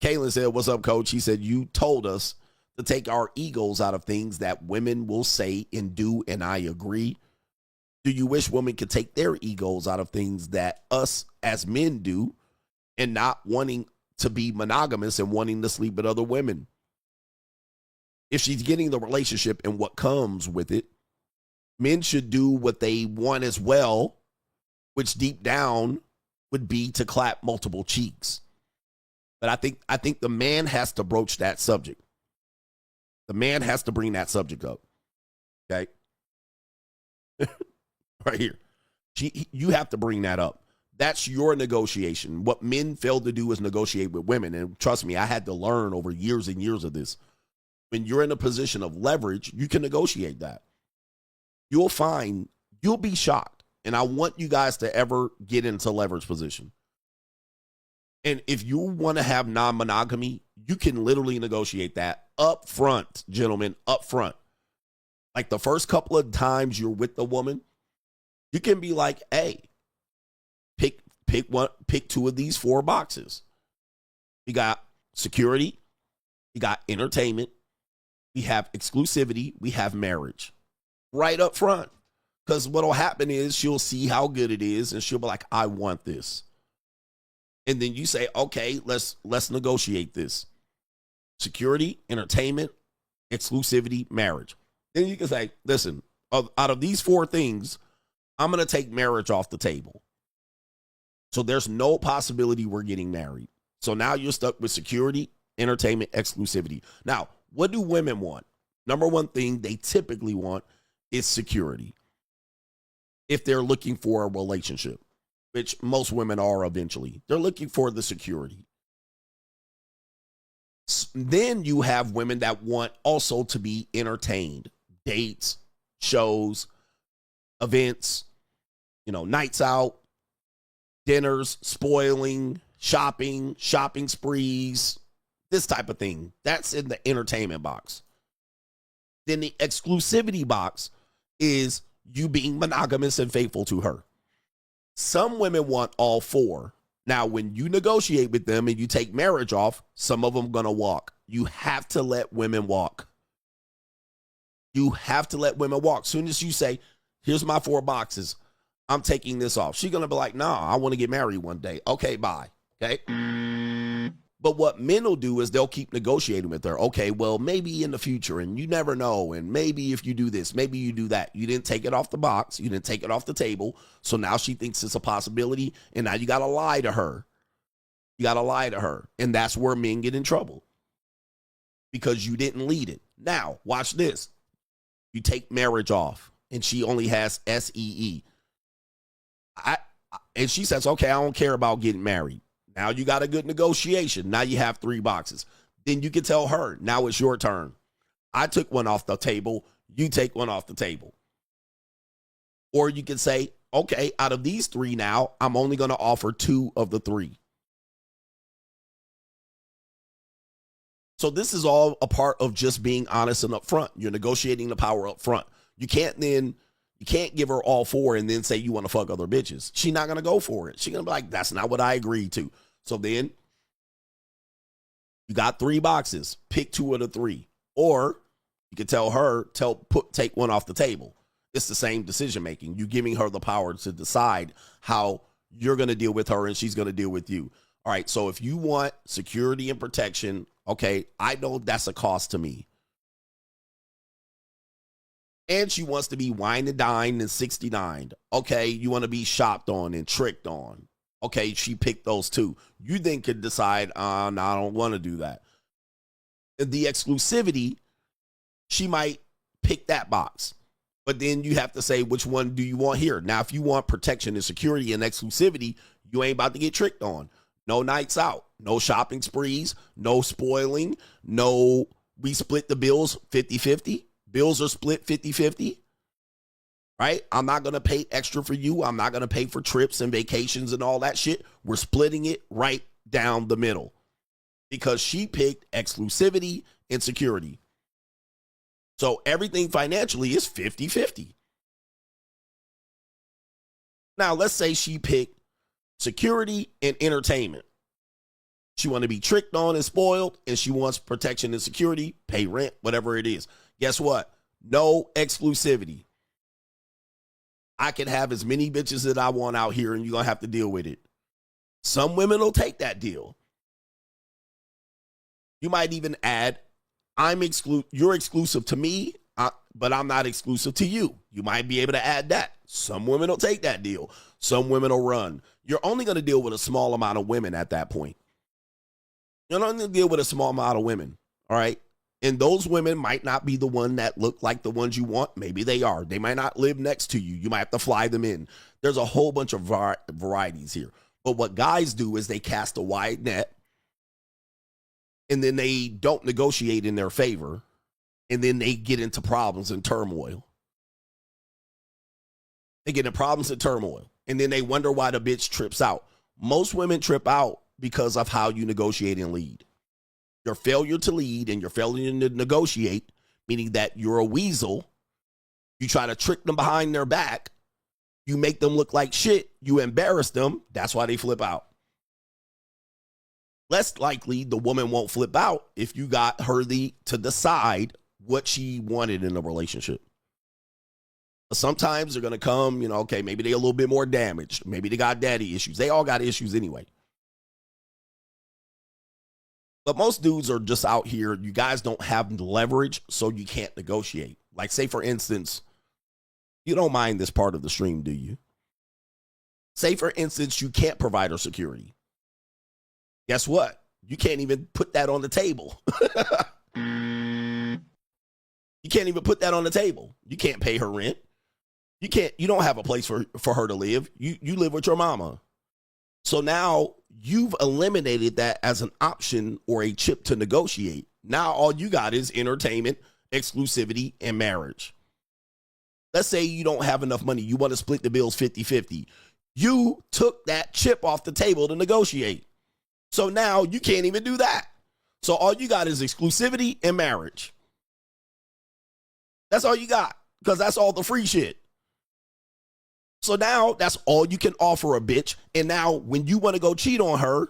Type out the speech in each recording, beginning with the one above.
Kaylin said, what's up, coach? He said, you told us to take our egos out of things that women will say and do, and I agree. Do you wish women could take their egos out of things that us as men do and not wanting to be monogamous and wanting to sleep with other women? If she's getting the relationship and what comes with it, men should do what they want as well, which deep down would be to clap multiple cheeks. But I think the man has to broach that subject. The man has to bring that subject up. Okay? Right here. You have to bring that up. That's your negotiation. What men fail to do is negotiate with women. And trust me, I had to learn over years and years of this. When you're in a position of leverage, you can negotiate that. You'll be shocked. And I want you guys to ever get into leverage position. And if you want to have non-monogamy, you can literally negotiate that up front, gentlemen, up front. Like the first couple of times you're with the woman, you can be like, hey, pick two of these 4 boxes. You got security, you got entertainment, we have exclusivity, we have marriage. Right up front. Because what'll happen is she'll see how good it is and she'll be like, I want this. And then you say, okay, let's negotiate this. Security, entertainment, exclusivity, marriage. Then you can say, listen, out of these 4 things, I'm going to take marriage off the table. So there's no possibility we're getting married. So now you're stuck with security, entertainment, exclusivity. Now, what do women want? Number one thing they typically want is security. If they're looking for a relationship, which most women are eventually, they're looking for the security. Then you have women that want also to be entertained. Dates, shows, events, nights out, dinners, spoiling, shopping sprees, this type of thing. That's in the entertainment box. Then the exclusivity box is you being monogamous and faithful to her. Some women want all 4. Now, when you negotiate with them and you take marriage off, some of them going to walk. You have to let women walk. You have to let women walk. Soon as you say, here's my 4 boxes, I'm taking this off. She's going to be like, nah, I want to get married one day. Okay, bye. Okay. But what men will do is they'll keep negotiating with her. Okay, well, maybe in the future, and you never know, and maybe if you do this, maybe you do that. You didn't take it off the box. You didn't take it off the table. So now she thinks it's a possibility, and now you got to lie to her. You got to lie to her, and that's where men get in trouble because you didn't lead it. Now, watch this. You take marriage off, and she only has SEE. And she says, okay, I don't care about getting married. Now you got a good negotiation. Now you have 3 boxes. Then you can tell her, now it's your turn. I took one off the table. You take one off the table. Or you can say, okay, out of these 3 now, I'm only going to offer 2 of the 3. So this is all a part of just being honest and upfront. You're negotiating the power up front. You can't give her all 4 and then say you want to fuck other bitches. She's not going to go for it. She's going to be like, that's not what I agreed to. So then you got 3 boxes. Pick 2 of the 3. Or you can tell her, take one off the table. It's the same decision making. You're giving her the power to decide how you're going to deal with her and she's going to deal with you. All right, so if you want security and protection, okay, I know that's a cost to me. And she wants to be wine and dined and 69. Okay, you want to be shopped on and tricked on. Okay, she picked those 2. You then could decide, no, I don't want to do that. The exclusivity, she might pick that box. But then you have to say, which one do you want here? Now, if you want protection and security and exclusivity, you ain't about to get tricked on. No nights out, no shopping sprees, no spoiling, no, we split the bills 50-50. Bills are split 50-50, right? I'm not going to pay extra for you. I'm not going to pay for trips and vacations and all that shit. We're splitting it right down the middle because she picked exclusivity and security. So everything financially is 50-50. Now, let's say she picked security and entertainment. She want to be tricked on and spoiled, and she wants protection and security, pay rent, whatever it is. Guess what? No exclusivity. I can have as many bitches that I want out here, and you're going to have to deal with it. Some women will take that deal. You might even add, you're exclusive to me, but I'm not exclusive to you. You might be able to add that. Some women will take that deal. Some women will run. You're only going to deal with a small amount of women at that point. You're not going to deal with a small amount of women, all right? And those women might not be the one that look like the ones you want. Maybe they are. They might not live next to you. You might have to fly them in. There's a whole bunch of varieties here. But what guys do is they cast a wide net, and then they don't negotiate in their favor, and then they get into problems and turmoil. They get into problems and turmoil, and then they wonder why the bitch trips out. Most women trip out because of how you negotiate and lead. Your failure to lead and your failure to negotiate, meaning that you're a weasel, you try to trick them behind their back, you make them look like shit, you embarrass them, that's why they flip out. Less likely the woman won't flip out if you got her to decide what she wanted in a relationship. Sometimes they're going to come, okay, maybe they're a little bit more damaged. Maybe they got daddy issues. They all got issues anyway. But most dudes are just out here. You guys don't have leverage, so you can't negotiate. Like, say, for instance, you don't mind this part of the stream, do you? Say, for instance, you can't provide her security. Guess what? You can't even put that on the table. You can't even put that on the table. You can't pay her rent. You don't have a place for her to live. You live with your mama. So now you've eliminated that as an option or a chip to negotiate. Now all you got is entertainment, exclusivity, and marriage. Let's say you don't have enough money. You want to split the bills 50-50. You took that chip off the table to negotiate. So now you can't even do that. So all you got is exclusivity and marriage. That's all you got, because that's all the free shit. So now that's all you can offer a bitch. And now when you want to go cheat on her,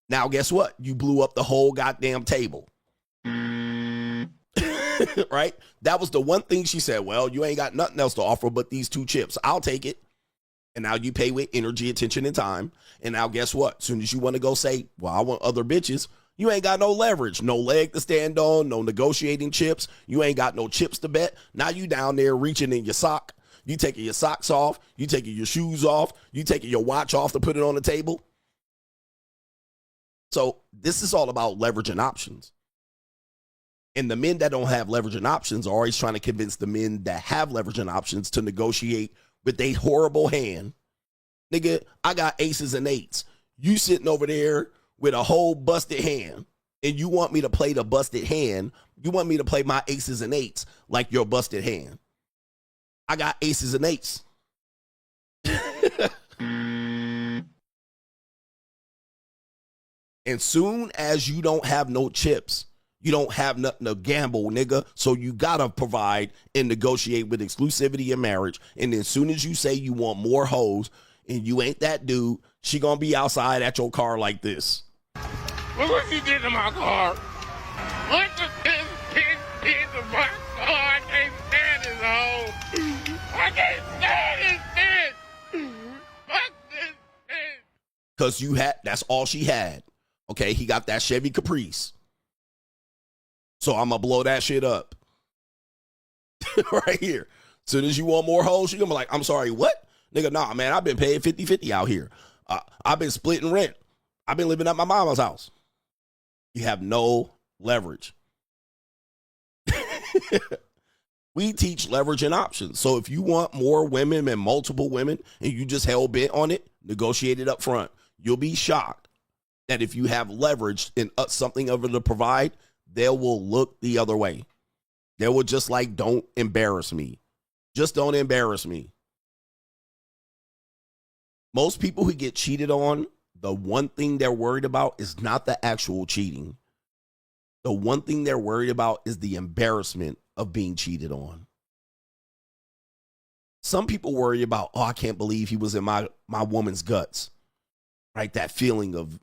now guess what? You blew up the whole goddamn table. Right? That was the one thing she said, well, you ain't got nothing else to offer but these two chips. I'll take it. And now you pay with energy, attention, and time. And now guess what? As soon as you want to go say, well, I want other bitches, you ain't got no leverage, no leg to stand on, no negotiating chips. You ain't got no chips to bet. Now you down there reaching in your sock. You taking your socks off. You taking your shoes off. You taking your watch off to put it on the table. So this is all about leverage and options. And the men that don't have leverage and options are always trying to convince the men that have leverage and options to negotiate with a horrible hand. Nigga, I got aces and eights. You sitting over there with a whole busted hand, and you want me to play the busted hand. You want me to play my aces and eights like your busted hand. I got aces and eights. And soon as you don't have no chips, you don't have nothing to gamble, nigga. So you gotta provide and negotiate with exclusivity and marriage. And then as soon as you say you want more hoes and you ain't that dude, she gonna be outside at your car like this. Look what she did to my car. What the did to my car? I can't stand this hoe. I can't stand this bitch. Fuck this bitch. Cause that's all she had. Okay, he got that Chevy Caprice. So I'm gonna blow that shit up. Right here. Soon as you want more hoes, you're gonna be like, I'm sorry, what? Nigga, nah, man, I've been paying 50-50 out here. I've been splitting rent. I've been living at my mama's house. You have no leverage. We teach leverage and options. So if you want more women and multiple women and you just hell bent on it, negotiate it up front. You'll be shocked that if you have leverage and something over to provide, they will look the other way. They will just like, don't embarrass me. Just don't embarrass me. Most people who get cheated on, the one thing they're worried about is not the actual cheating. The one thing they're worried about is the embarrassment of being cheated on. Some people worry about, oh, I can't believe he was in my woman's guts. Right? That feeling of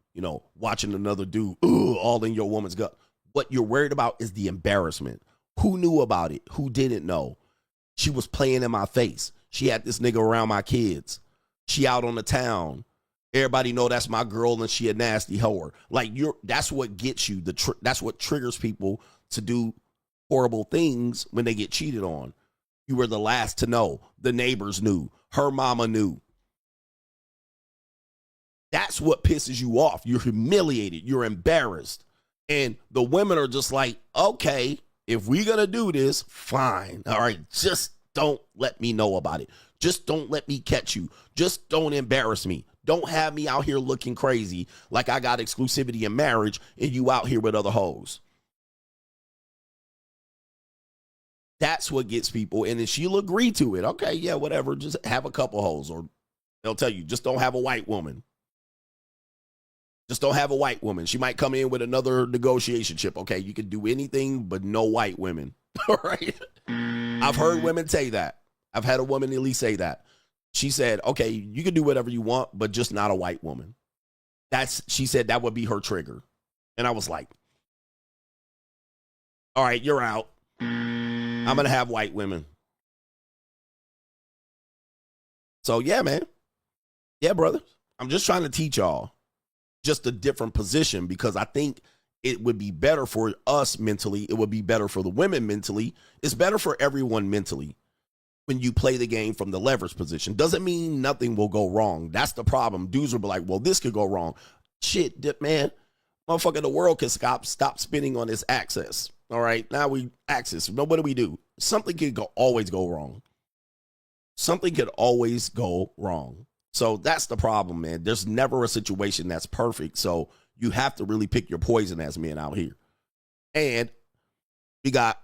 watching another dude, all in your woman's gut. What you're worried about is the embarrassment. Who knew about it? Who didn't know? She was playing in my face. She had this nigga around my kids. She out on the town. Everybody know that's my girl and she a nasty whore. Like that's what gets you. That's what triggers people to do horrible things when they get cheated on. You were the last to know. The neighbors knew. Her mama knew. That's what pisses you off. You're humiliated. You're embarrassed. And the women are just like, okay, if we're going to do this, fine. All right, just don't let me know about it. Just don't let me catch you. Just don't embarrass me. Don't have me out here looking crazy like I got exclusivity in marriage and you out here with other hoes. That's what gets people. And then she'll agree to it. Okay, yeah, whatever. Just have a couple hoes. Or they'll tell you, just don't have a white woman. Just don't have a white woman. She might come in with another negotiation chip. Okay, you can do anything but no white women. All right. I've heard women say that. I've had a woman at least say that. She said, okay, you can do whatever you want, but just not a white woman. She said that would be her trigger. And I was like, all right, you're out. I'm going to have white women. So yeah, man. Yeah, brother. I'm just trying to teach y'all just a different position because I think it would be better for us mentally. It would be better for the women mentally. It's better for everyone mentally when you play the game from the leverage position. Doesn't mean nothing will go wrong. That's the problem. Dudes will be like, well, this could go wrong. Shit, man. Motherfucker, the world can stop spinning on this axis. All right, now we axis. Now what do we do? Something could always go wrong. Something could always go wrong. So that's the problem, man. There's never a situation that's perfect. So you have to really pick your poison as men out here. And we got